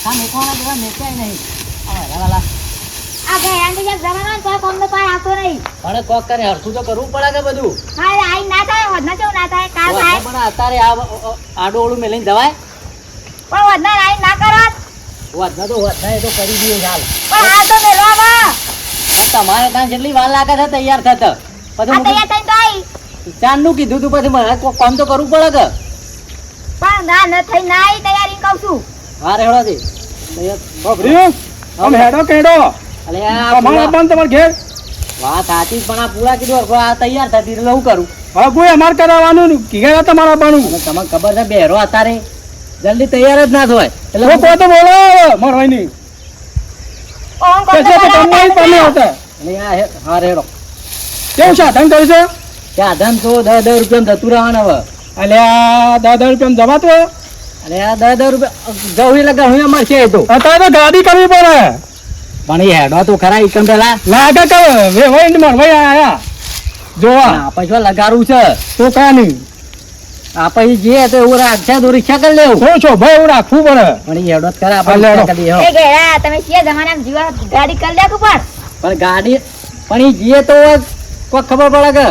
કામ એકવાના જેવા મેચાય નહીં. વાલા આ ગેરંટી જે જવાનો તો કોમ તો પાર આવતો નહીં. પણ કોક કરે હરખું તો કરવું પડે કે બધું. હા આઈ ના થાય વધના કેવું ના થાય કાલ થાય પણ અત્યારે આડો ઓળું મેલીને જવાય. પણ વધના આઈ ના કરો વધના તો વધના એ તો કરી દઈએ ચાલ. પણ આ તો મેલવા તમારે ત્યાં જેટલી વાર લાગે છે તૈયાર થત આ તૈયાર થઈને તો આઈ ચાંદનું કીધું તું પછી મને કામ તો કરવું પડે કે. પણ ના ન થઈ ના આઈ તૈયારી કહું છું. હા રેડો દે અમે હેડો કેડો અલે અમારા બંધ તમાર ઘેર વાત સાચી પણ આ પૂરા કીધું આ તૈયાર થતી એટલે હું કરું. હવે કોઈ અમાર કરાવવાનું ને ઘેર તમારા બાનું અને તમને ખબર છે બેરો અત્યારે જલ્દી તૈયાર જ ના થાય એટલે લોકો તો બોલો માર હોય નહીં ઓમ કોમ તો તમે તમે હતા એટલે હા રેડો કેવું સાધન કર્યું છે ત્યાં ધન તો 10 રૂપિયા જતું રહેવાના હવે. અલ્યા 10 રૂપિયા જવાતો અરે આ 10 રૂપિયા જવું એટલે ઘણું મળશે એ તો. અત્યારે તો ગાડી કરવી પડે પણ એ હેડો તો ખરા એકમ પેલા લાગે કે વે હોય ને માર ભાઈ આયા જોવા આપણે શું લગાડવું છે તો કાં નહીં આપણે જે તો એવું રાખશે તો રિક્ષા કરી લેવું. છો ભાઈ એવું રાખવું પડે પણ એ હેડો જ ખરા આપણે હા, લેડો. રિક્ષા કરી એ ગેરા તમે કયા જમાનામાં જીવા ગાડી કરી લે ઉપર પણ ગાડી પણ એ જીએ તો કોઈ ખબર પડે કે.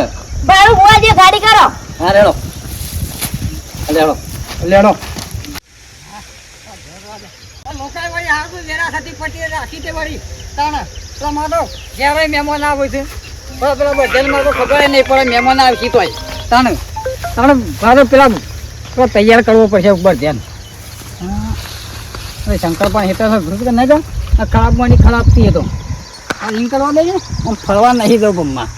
બારું મુવા જે ગાડી કરો હા રેડો રેડો લેડો તૈયાર કરવો પડશે ઉપર ધ્યાન. શંકર પણ હેઠળ નહીં તો ખરાબ માં ખરાબ થી હતો એમ કરવા દે આમ ફરવા નહીં દો ગમમાં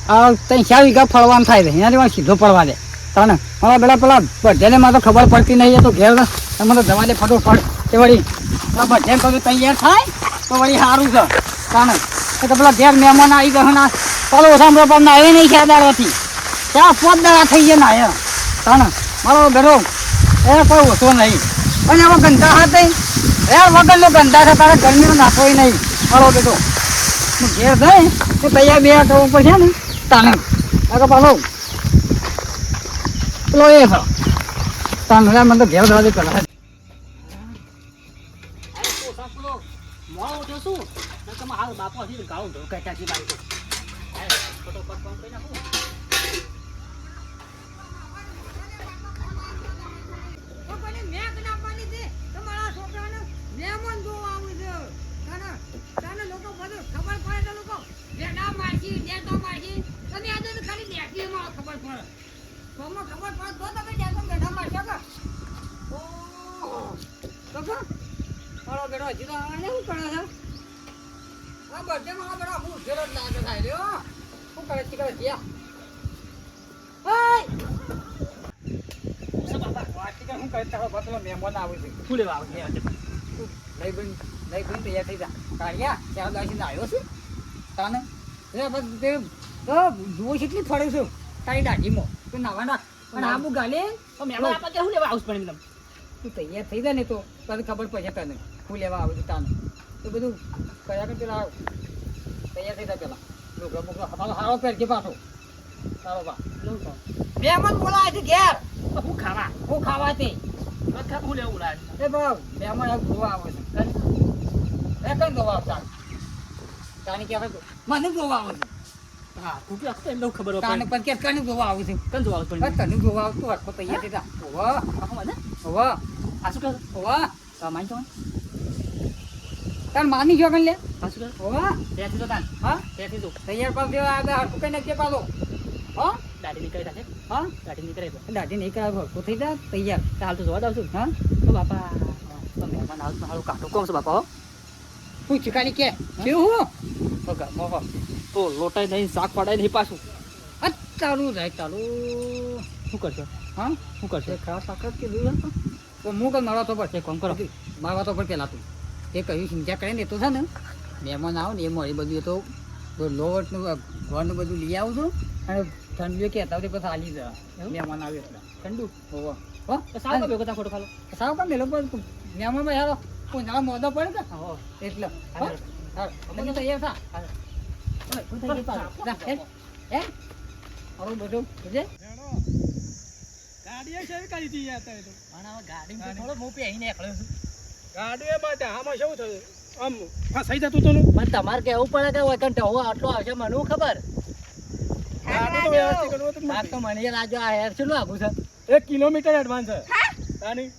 આ ત્યાં 4 વીઘા ફરવાનું થાય છે એનાથી સીધો પડવા દે તાને મારા પેલા ભજ્યાને માં તો ખબર પડતી નહીં તો ઘેર તમે તો જવા દે ફટોફટ તે વળી ભજ્યાને કરું તૈયાર થાય તો વળી સારું છે તાને તો પેલા ઘેર મહેમાન આવી ગયો ના ચાલો ઓછા પણ આવે નહીં ખ્યાદારથી ત્યાં 5 દાડા થઈ ગયા ના આવ્યા તાને મારો બેઠો એ કોઈ ઓછો નહીં પણ એમાં ગંદા હાથે યાર વગરનો ગંદા છે તારે ગરમીનો નાખોય નહીં મારો બેટો ઘેર જાય તો તૈયાર બે કરવું પડશે ને તાને પાછો પેલો એ છે તાને મને તો ઘેર જવા પેલા બાપો ગાઉં મહેમાન આવે છે શું લેવા આવે લઈ બન તૈયાર થઈ જા કાઢ્યા ત્યાં દાસીને આવ્યો છે તાને જુઓ કેટલી ફરે છું તારી દાઢીમાં તો નાવા નાખ પણ આબુ ગાલે તો મહેમાન આપા કે શું લેવા આવું પડે તું તૈયાર થઈ જાય ને તો તને ખબર પડશે તને શું લેવા આવે છે તાને તો બધું કયા કે પેલા તૈયાર થઈ જાય પેલા લોકોનો સારો પહેર કે પાછો સારો બા મહેમાન બોલાય છે ઘેર હું ખાવા તે હું લેવું લાગે એ બાપ મહેમાન જોવા આવે છે એ કઈ જોવા આવતા તાની કે મને જોવા આવે છે હા તું કે એમ ખબર હોય તાને પણ કે કને જોવા આવે છે કને જોવા આવે છે કને જોવા આવતો હરકો તૈયાર થઈ જા ઓવા મને ઓવા આ શું કહે ઓવા માન તો તાર માની ગયો કન લે આ શું કહે ઓવા ત્યાંથી તો તાન હા ત્યાંથી તો તૈયાર પર દેવા આ હરકો કઈ નક્કી પાલો હા દાઢી નીકળી રાખે હા દાઢી નીકળે હરકો થઈ જા તૈયાર હાલ તો જોવા દઉં છું હા તો બાપા તો મહેમાન આવું હાલું કાઢું કોમ છે બાપા હો હું ચીકાની કે કેવું હું તો લોટાઈ નહીં શાક પડાય નહીં પાછું ચાલુ જાય ચાલુ શું કરશો હા શું કરશો ખાસ તાકાત કે જોયું તો હું કઈ મારવા તો પડશે કોમ કરો મારવા તો પડે પેલા તું એ કહ્યું ચિંતા કરે ને એ તો છે ને મહેમાન આવો ને એ મળી બધું એ તો લોવટનું ઘરનું બધું લઈ આવું છું અને ઠંડીઓ કહેતા હોય પછી હાલી જાય મહેમાન આવે એટલે ઠંડુ હોવો હો સાવ કા ભેગો ફોટો ખાલો સાવ કા મેલો પણ મહેમાન ભાઈ હાલો કોઈ ના મોદો પડે કે હો એટલે હા તમે તૈયાર થા હે હે બધું ગાડી છે કરી હતી યાર તારે તો અને હવે ગાડીમાં તો થોડો હું પહેરીને નીકળ્યો છું. ગાડી એ માટે આમાં શું થયું આમ ફસાઈ જતું તું ને પણ તમારે કહેવું પડે કે ઓય કંટો હવે આટલો આવશે મને હું ખબર. ગાડી તો વ્યવસ્થિત કરવું હતું આ તો મને એ લાગ્યો આ હેર ચેટલું આઘું છે. 1 કિલોમીટર એડવાન્સ છે તાની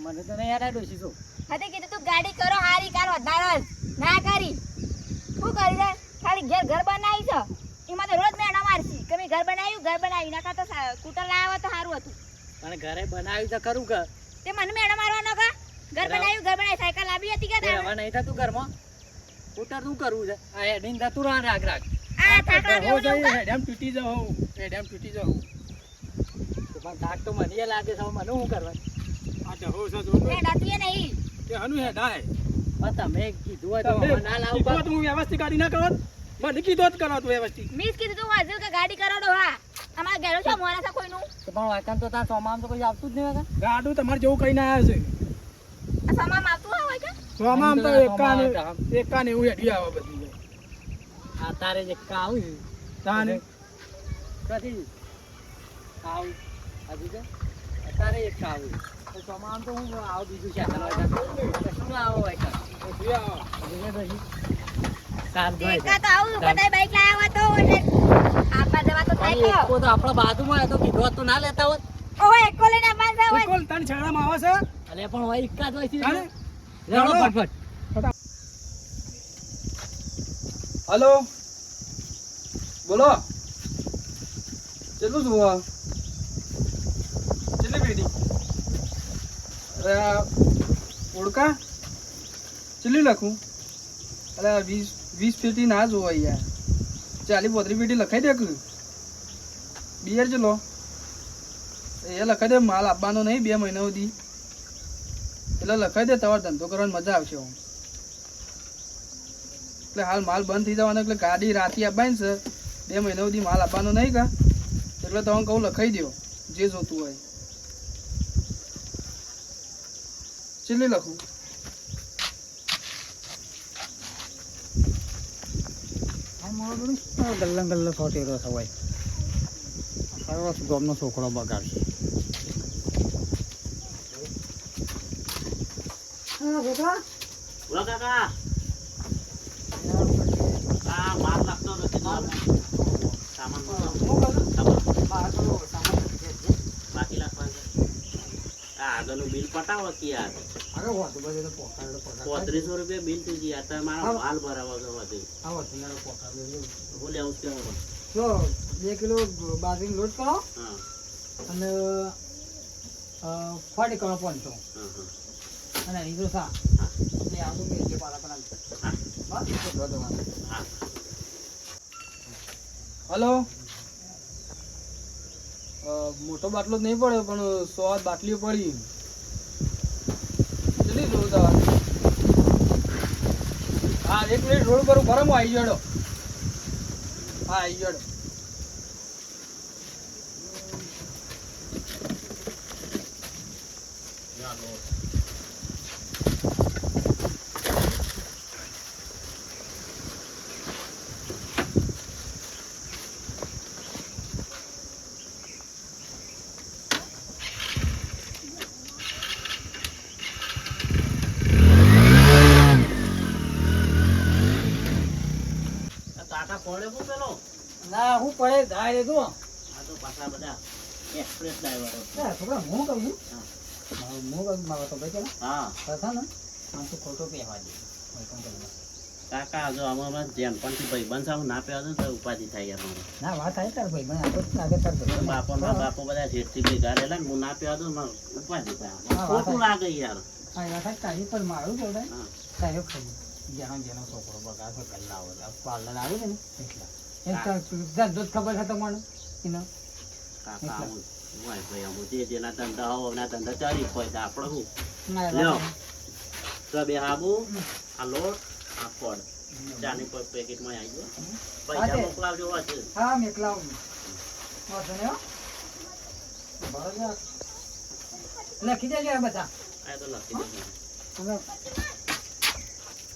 મને તો નહીં યાદ આ ડોશી શું. હતે કીધું તું ગાડી કરો હારી કાર વધારસ ના કરી શું કરી દે ખાલી ઘર બનાવી છે એમાં તો રોજ મેણા મારસી કે મેં ઘર બનાવ્યું ના તો સ્કૂટર લાવ્યો તો સારું હતું પણ ઘરે બનાવ્યું તો ખરું કે તે મને મેણા મારવાનો કા ઘર બનાવી સાયકલ લાવી હતી કે તે હવે નહીં થતું ઘરમાં સ્કૂટર શું કરવું છે આ હેડીને જતું રહે રાગ રાગ. આ થાકા હો જાય હેડમ તૂટી જાવ પણ થાક તો મને એ લાગે છે હવે મને શું કરવા. આ તો હો છે જો એ ડતીએ નહીં કે હનું હેડાય પણ તમે કીધું હોય તો તમે હવે ના લાવું કીધું તું વ્યવસ્થિત ગાડી ના કરો મને કીધું જ કરો તું વ્યવસ્થિત મીસ કીધું તું હાજર કે ગાડી કરાડો હા અમારા ઘેરો છે મોરા છે કોઈનું પણ વાયકાન તો ત્યાં સોમામ તો કોઈ આવતું જ નહીં વાયકાન. ગાડું તમારે જેવું કઈ ના આવ્યા છે આ સમામ આવતું હોય કે તો આમાં આમ તો એકાને એવું હેડી આવે બધી આ તારે જે કાવું છે તાને કથી કાવું હજુ છે અત્યારે એક કાવું તો સોમામ તો હું આવું બીજું છે શું આવો વાયકાન સારું ભાઈ ટેકા તો આવું બધાય બાઈક લાવ્યા તો એટલે આપા જવા તો થાય પણ એકો તો આપણા બાજુમાં હતો કીધું હોત તો ના લેતા હોત. ઓય એકો લઈને આપા જાવ બિલકુલ તને છેડામાં આવે છે અલે પણ હોય એકા જ હોય છે તાને લેવડો ફટફટ. હલો બોલો કેટલું જોવા કેટલી પેટી અરે આ ઓળકા કેટલી લખું અરે 20 પેટી ના જોવા યાર 40-35 પેટી લખાઈ દે કે બિયર ચલો એ લખાઈ દે માલ આપવાનો નહીં 2 મહિના સુધી એટલે લખાઈ દે તમારે ધંધો કરવાની મજા આવશે હું એટલે હાલ માલ બંધ થઈ જવાનો એટલે ગાડી રાતે આપવાની છે 2 મહિના સુધી માલ આપવાનો નહીં કા એટલે તમે કહું લખાઈ દો જે જોતું હોય ચેટલી લખું આ મારો બધું ગલ્લા ખોટેલો થવાય સારો ગામનો છોકરો બગાડશે. બોલો કાકા આ માલ લાગતો નથી તો સામાન બાકી લાગવાનું છે. આ આગળનું બિલ પટાવો કે યાર 3500 રૂપિયા બિલ થઈ ગયા અત્યારે મારા માલ ભરાવો છે બધું હું લેવું છે હવે. જો 2 કિલો બાજરી લોટ કરો હા અને ફાટી કરો 500 હા અને રીજો સા એટલે આવું મેં જે પાલા પણ હા હા હલો મોટો બાટલો જ નહીં પડ્યો પણ 100 બાટલીઓ પડી કેટલી જોવું તમારે હા 1 મિનિટ રોડ પર ઉભા રહો, હું આવી જડો હા આવી જડો કાકા પડે શું પેલો ના હું પડે ધારે જો આ તો પાછા બધા એક્સપ્રેસ ડ્રાઈવરો છોકરા હું કહું હું કહું મારો તો ભાઈ પેલા હા હતા ને આમ તો ખોટો પહેવા દે કાકા જો અમારા જેમ પણ ભાઈ બંધ ના પહેવા દો તો ઉપાધિ થાય અમારે ના વાત થાય તાર ભાઈ મને આગળ આગળ તાર ભાઈ બાપો બધા જેટલી ભેગા રહેલા ને હું ના પહેવા દઉં મારે ઉપાધિ થાય હા, ખોટું વાત લાગે યાર હા એના થાય તારી પર મારું જોડે હા તારે ખબર જેનો છોકરો બગાડ તો કલ્લા આવે પાર્લર આવે છે ને એટલા એ દૂધ ખબર છે તમારું એનો કાકા આવું હોય ભાઈ અમુક જે જેના ધંધા હોય એના ધંધા ચાલી હોય તો આપણે શું ના લ્યો તો બે હાબુ આ લોટ આ ફળ ચાની પર પેકેટમાં આવી ગયો પૈસા હા, મોકલાવજો વાંચે હા મેકલાવું વાંધો નહીં હો બરાબર લખી દેજો આ બધા આ તો લખી દે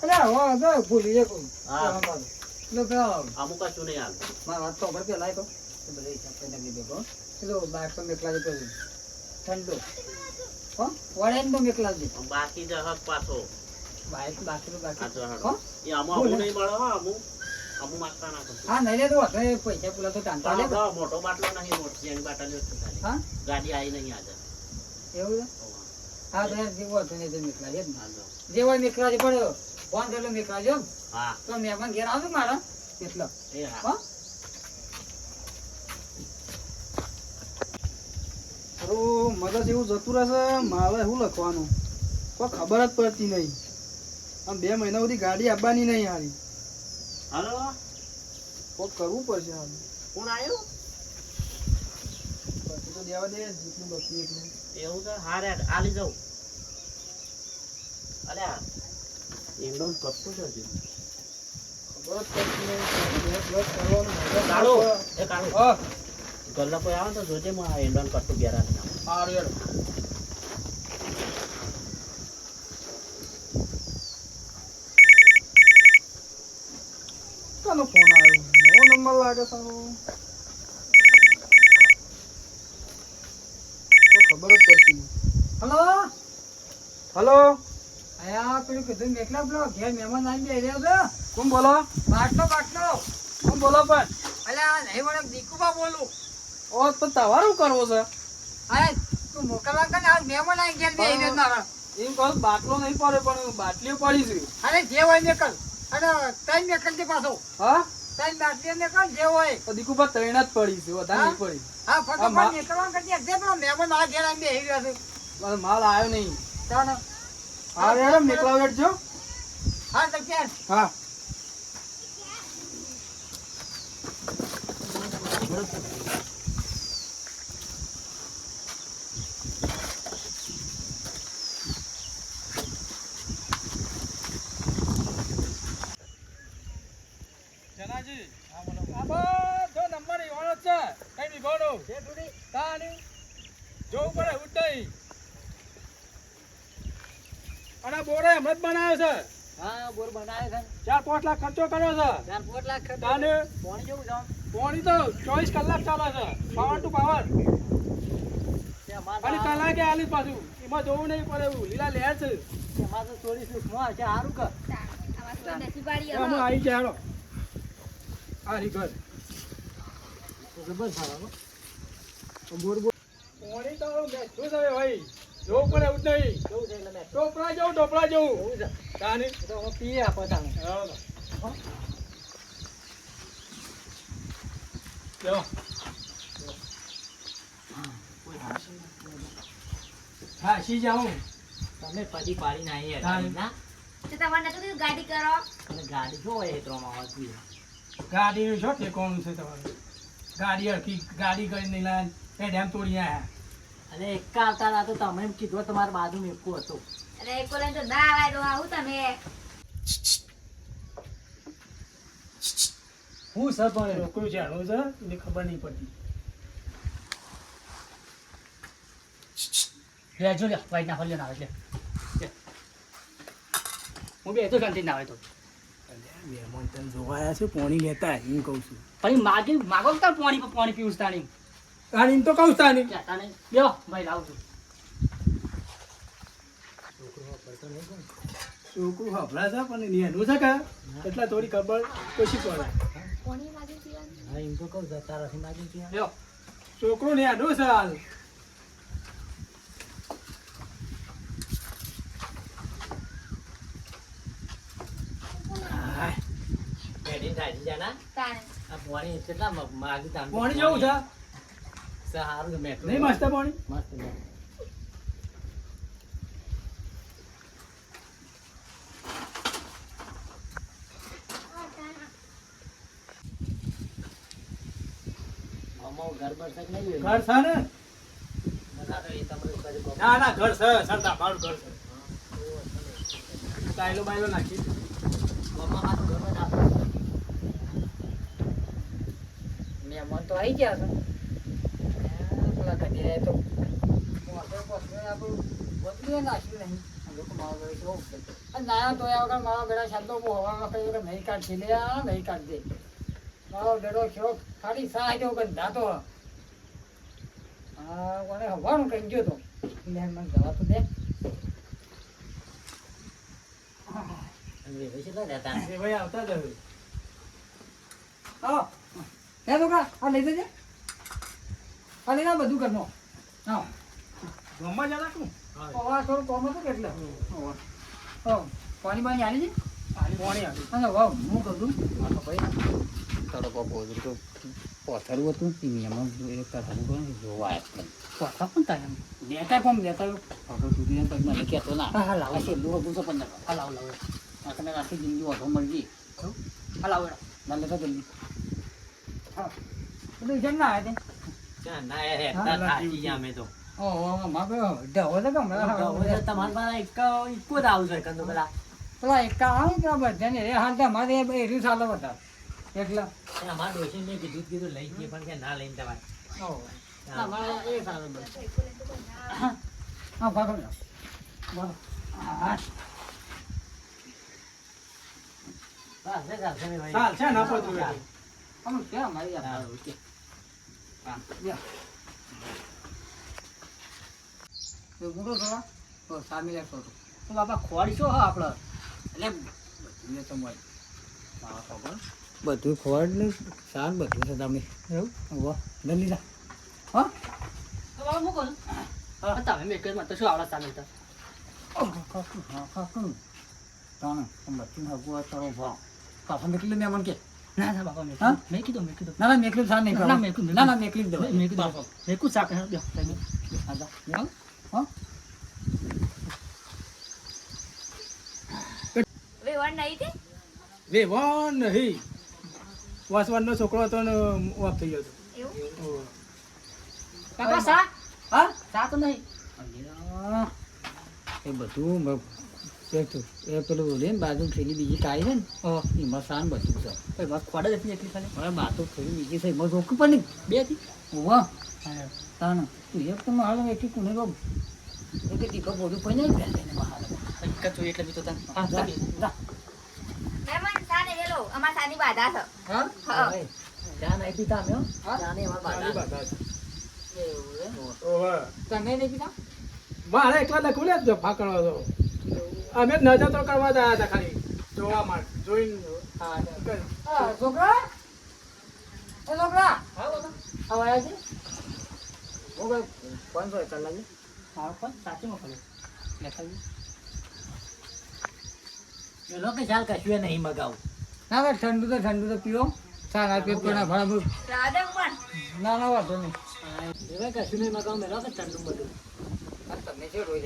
અરે હો જો ભૂલી એક હા. લો પેલા અમુક કશું નહીં હાલ મારા વાત તો ખબર પેલા તો બધે હિસાબ કરીને દેખો પેલો બાટલો મેકલાજો પેલું ઠંડો હો વળે ને તો મેકલાજો બાકી જ હક પાછો બાકી આ જો હો એ અમુક અમુક નહીં મળે હો અમુક અમુક માગતા ના કરતો હા નહીં લે તો હવે પૈસા પેલા તો ટાંટા લે મોટો બાટલો નહીં મોટી એની બાટલીઓ જ છે ખાલી. હા ગાડી આવી નહીં આજે એવું છે હા તો યાર જેવો હતો ને તો મેકલાજો જ ને હા જો. જે હોય મેકલાજો પડ્યો ફોન કરેલો મેકલાજો હા તો મહેમાન ઘેર આવજો મારા એટલો એ હા હો તારું મગજ એવું જતું રહેશે મારે શું લખવાનું કોઈ ખબર જ પડતી નહીં આમ 2 મહિના સુધી ગાડી આવવાની નહીં હારી હલો કોઈ કરવું પડશે હાલ કોણ આવ્યું પછી તો દેવા દે જેટલું બચી એટલું એવું છે હા રે આલી જાઉં અલ્યા એમનો કશું છે હજી ખબર જ પડતી નહીં બસ કરવાનું મગજ કાળો એ કાળો હા ગલ્લા કોઈ આવે ને તો જોજે હું આ એન્ડોન કટ્ટું ઘેરા નહીં આવું. સારું યાર કોનો ફોન આવ્યો નવો નંબર લાગે સારો કોઈ ખબર જ પડતી નહીં હલો હલો આયા પેલું કીધું મેકલા પેલો ઘેર મહેમાન આવી બે રહ્યો છે કોણ બોલો બાટલો બાટલો કોણ બોલો પણ અલ્યા નહીં વળે દીકુબા બોલું ઓ તો તમારું કરવો છે અરે તું મોકલવા કર ને આજ મહેમાન આવી ઘેર બે રહ્યો મારા એમ કહો બાટલો નહીં પડે પણ બાટલીઓ પડી છે અરે જે હોય મેકલ અને ત્રણ મેકલ છે પાછો હા ત્રણ બાટલી મેકલ જે હોય તો દીકુભા ત્રણ જ પડી છે વધારે નહીં પડી હા ફટોફટ મા- મેકલવા કરજે જે પેલો મહેમાન આ ઘેર આવી બે રહ્યો છે પણ માલ આવ્યો નહીં ચાલ હા યાર મેકલા વેઠજો હા તો ક્યાં હા જનાજી આ બધો નંબર એવાનો જ છે કઈ વિગોનો છે થોડી તાની જોવું પડે એવું જ નહીં અને બોરે હમણાં જ બનાવ્યો છે હા બોર બનાવે છે 4-5 લાખ ખર્ચો કર્યો છે 4-5 લાખ ખર્ચો. તાને પાણી જેવું જામ પાણી તો 24 કલાક ચાલે છે પાવર ટુ પાવર અને કલાકે આલી પાછું એમાં જોવું નહીં પડે એવું લીલા લહેર છે એમાં તો ચોરી સુખમાં છે સારું કર આમાં શું નસીબવાળી એમાં હવે. આવી જાય હાલો આ રી ઘર જબર સારા બોર બોર પાણી તો બેઠું છે ભાઈ જોવું પડે એવું જ નહીં કેવું છે એટલે મેં ટોપલા જેવું છે તાની તો હું પીએ આપો તાને લ્યો હા સી જાઉં તમે પછી પાડી નાઈ તાને. ના તો તમારે નતું કીધું ગાડી કરો અને ગાડી જો હોય હેતરોમાં આવતી ગાડીનું શું ઠેકોણું છે તમારું ગાડી હરખી ગાડી કરી નહીં લાય એ ડેમ તોડી આયા અને એક આવતા ના તો તમે એમ કીધું તમારા બાજુ મેકું હતું અરે એક લઈને તો ના આવાય તો આવું તમે હું સર પણ છોકરું જાણવું છે એને ખબર નહીં પડતી રેજો લે વાઈટ ના ફલ્યો ના આવે લે હું બે તો શાંતિ ના આવે તો મહેમાન તને જોવાયા છે પાણી લેતા એમ કહું છું પછી માગો તાર પાણી પીવું તાણી તાને એમ તો કહું તાની કહેતા નહીં લ્યો ભાઈ લાવું છું છોકરું હભળા છે પણ નેનું છે કે એટલે થોડી ખબર ઓછી પડે કોની માગી પીવાની હા એમ તો કહું જતા રહી માગી ત્યાં લ્યો છોકરું નેનું છે હાલ બેડી દાડી જાના તાણે આ પાણી કેટલા માગી તાણ પાણી જેવું છે સારું મેં નહીં મસ્ત પાણી મસ્ત મેં ઘર બરસક નહીં ઘર છે ને ના ના ઘર છે સરદાર મારું ઘર છે ટાઈલો બાઈલો નાખી મહેમાન તો આવી ગયા છે પેલા કદી રહે તો આપણું બદલું નાખ્યું નહીં લોકો મારો ઘરે કેવું અને નાના તો વગર મારો બેડા શાંતો બહુ હવામાં કઈ વગર નહીં કાઢી લે નહીં કાઢી દે મારો બેડો કેવો ખાલી સાહ જેવો બંધાતો હા કોને હવાનું કઈ ગયો તો લે મને દવા તો દે એ ભાઈ આવતા જ હવે. આવો હે છોકરા આ લઈ જજે આ લઈને આવ બધું ઘરનું હા ગામમાં જતા તું? પવા થોડું કોમ હતું એટલે પાણી બાણી આલી છે પાણી આવી. હા વાવ હું કરું હા તો ભાઈ તડકો બોધું તો પથરું હતું એમાં એક કથાનું કોણ જોવા પથા પણ તારે લેતા કોમ લેતા હવે સુધી પછી મને કહેતો ના હા લાવો છે લો હતું તો પણ હા લાવો લાવો આ તમે આખી જિંદગી ઓઢો મળી હા લાવો ના લેતા જલ્દી હા બધું જેમ ના આવે ઓહો મારે ઢવો તો ગમે પેલા એકા આવે કે બધાને એ હાલ તો અમારે એરી ચાલે બધા એકલા ઓહો અમારે એ ચાલે બધા હા ભાગો બોલો હા ચાલ છે ના પહોંચ્યું એટલે. આમ ક્યાં મારી આ હા યા તો ગુડો થોડા તો સામે લેતો તો બાપા ખોડી શું હા આપણે એટલે બધું તો મળે મારા ખબર બધું ખોડ ને સાર બધું છે તમે એવું વાહ જલ્દી જા હા તાણે બચ્ચું હગું તારો ભાવ પાછા મેકલી મેં મને કે ના મેકલી સાર નહીં ના મેકલી દો હા વેવાણ નહીં તે વેવાણ નહીં. વાસવાનનો છોકરો હતો ને ઓફ થઈ ગયો હતો. એવું હા એ બધું એ પેલું લે ને બાજુ થેલી બીજી કાઢી છે ને એમાં સાન બધું છે મારે બાતો થેલી બીજી છે એમાં રોકું પણ નહીં બે હતી વાહ તાન તું એક તો મારે એકી કોને રોગ એક ટીકો બધું પણ નહીં પહેલે મહારાજ મહેમાન સાને હેલો અમાર સાની બાધા છે હા હા સારી બાધા છે. ઓવે. તમે નહીં પીતા મારે એકલા લખું લે જફા કરવા તો અમે નજર તો કરવા જ આવ્યા હતા ખાલી જોવા માટે જોઈને છોકરા એ છોકરા હવે આવ્યા છે હું કઈ ફોન તો કર લાગે હા ફોન સાચીમાં ખબર ના ભાઈ ઠંડુ તો પીવો સારા પેપર ના ભણા રાધે પણ ના વાંધો નહીં તમે છે રોજ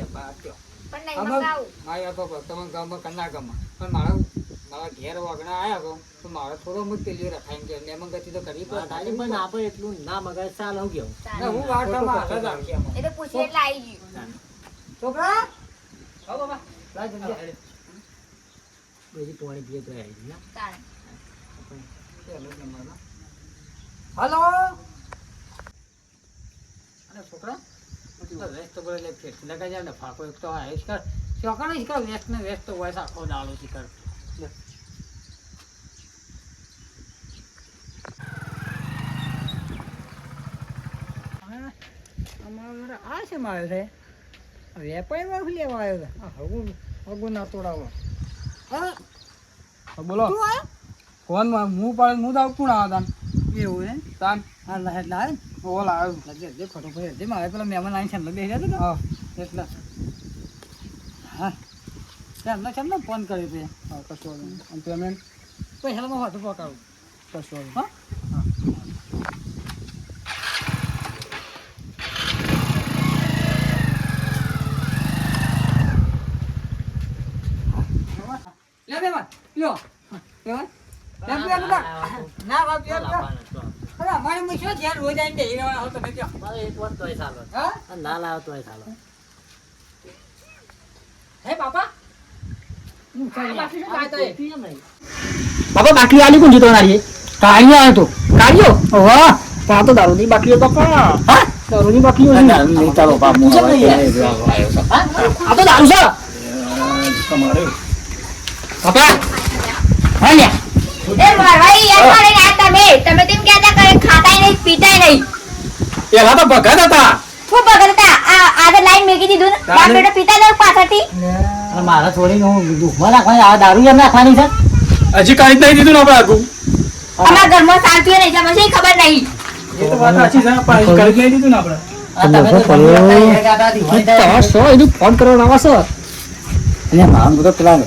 પણ નહીં મગાવું મારા તો તમે ગામમાં કના ગામમાં પણ મારા ઘેર વાગણા આવ્યા તો તો મારે થોડો મુજ પેલી રખાઈને કે મેમન ગતિ તો કરવી પડે ના હું વાટામાં હાથ જ રાખી આમાં. એ તો પૂછી એટલે આવી ગયું છોકરા હા બાબા લાય જલ્દી તાણે હલો અરે છોકરા વેસ્ટ તો બોલે ફેર લગાઈ જાય ને ફાકો એક તો આ કર ચોકણ જ કર વેસ્ટ ને વેસ્ટ તો હોય આખો દાડો થી કર અમારે આ છે મારે છે વેપારીમાં શું લેવા આવ્યો છે આ હગું ના તોડાવો હા બોલો તું આવ્યો ફોન હું પણ હું તો કોણ આવ્યા એવું છે તાન હા લાય લાય ઓલ આવ્યો લગે જે ફટોફટ જે મારે પેલા મહેમાન આવીને છેલ્લે બેસી જતો ને હા એટલે હા છેલ્લે ફોન કર્યો તે હા કશો અને પેમેન્ટ પૈસામાં હાથું પકાવું કશો હા લે મહેમાન લ્યો મહેમાન ના બાપ યાર અરે અમારે હું શું ધ્યાન રોજ આવીને બેસી રહ્યા હો તમે ત્યાં હા હે બાપા બાપા બાટલી આલી કોણ જીતો નારી કાળિયો આવ્યો તો કાળિયો વાહ તા તો દારૂની બાટલીઓ બાપા હા દારૂની બાટલીઓ છે નહીં ચાલો બાપુ આ તો દારૂ છે તમારે બાપા હા લ્યા એ મારવાડી યાર મારે ના તમે તેમ કહેતા કરે ખાતાય નહીં પીતાય નહીં પેલા તો ભગત હતા શું બગડતા આગળ લાઈન મેકી દીધું ને બાપ બેટો પિતા જાવ પાછળથી અને મારા છોડીને હું દુઃખમાં નાખવાની આ દારૂ એમ નાખવાની છે હજી કાંઈ જ નહીં દીધું ને આપણે આગું. અમારા ઘરમાં શાંતિ નહીં છે મને ખબર નહીં એ તો વાત સાચી છે પણ હજી કાંઈ જ નહીં દીધું ને આપણે. આ તમે તો ગમે તે ગાતા દીવાઈ ફોન કરવા આવા છો એટલે મારા બધો પેલા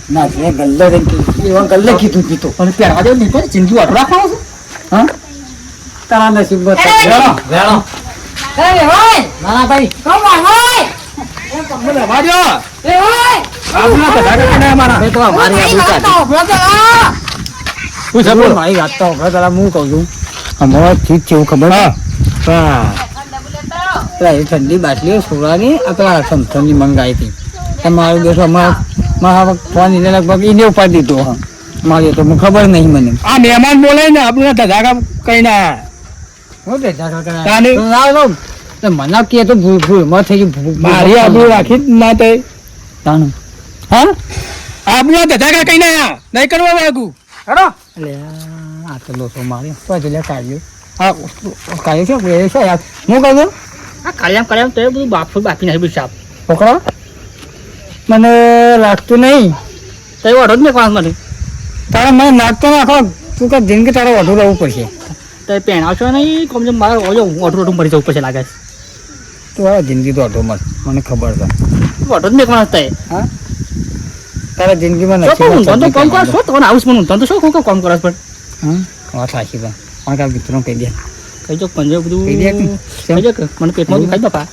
ના જે ગલ્લે રે એવા ગલ્લે કીધું કીધું પણ પહેરવા દેવું નહીં પણ જિંદગી વાટો રાખવાનો છે હા તારા નસીબ બસ વેણો, વેણો. એ હોય નાના ભાઈ કોમ હોય મને રહેવા દ્યો. એ હોય આબરૂના બધા કાઢીને અમારા. મેં તો મારી આબરૂ કાઢી શું છે બોલો? મારી વાત તો હવે તારા હું કહું છું અમારા ઠીક છે એવું ખબર હા પેલા એ ઠંડી બાટલીઓ સોડાની આ પેલા સમથનની મંગાવી હતી તમારું બેસો મારા ફોન એને લગભગ એને ઉપાડી દીધો હા મારી તો ખબર નહીં મને આ મહેમાન બોલે ને આબરૂના ધધાકા કઈ ના હું તે જાગા તાને? કરાય લાવ લો તે મને કે તો ભૂલમાં થઈ ગઈ મારી આબરૂ રાખી જ ના થઈ. તાનું હા આબરૂના ધધાકા કઈ ના નહીં કરવા વાગું. હેડો. એટલે આ તો લોસો મારે પછી લે કાઢ્યો હા કાઢ્યો છે એ છે યાર હું કહું છું આ કાળિયામ તો એ બધું બાપી નાખી બધું સાપ છોકરા મને લાગતું નહીં તો એ વાટો જ મેં મને તારે મને નાખતો નાખો તું કે જિંદગી તારે વધુ રહેવું પડશે તો એ પહેણાવશો નહીં કમ જેમ મારે ઓટો મરી જવું પછી લાગે છે તું હવે જિંદગી તો વધુ મત મને ખબર છે વાટો જ મેં થાય હા તારા જિંદગીમાં તો નથી ઊંધો તો કામ કરો છો તો આવું મને ઊંધો તો શું કામ કરો પણ હા વાત સાચી પણ પણ કાંઈ મિત્રો કહી દે કઈ જો પંજો બધું કહી દે કે? કઈ જો કે મને પેટમાં દુખાય બાપા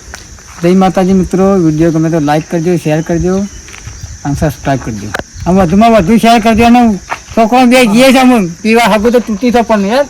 જય માતાજી મિત્રો વિડીયો ગમે તો લાઈક કરજો શેર કરજો અને સબસ્ક્રાઈબ કરજો આમ વધુમાં વધુ શેર કરજો અને છોકરો બે ગયે છે અમુક પીવા હાગું તો તૂટી તો પણ યાર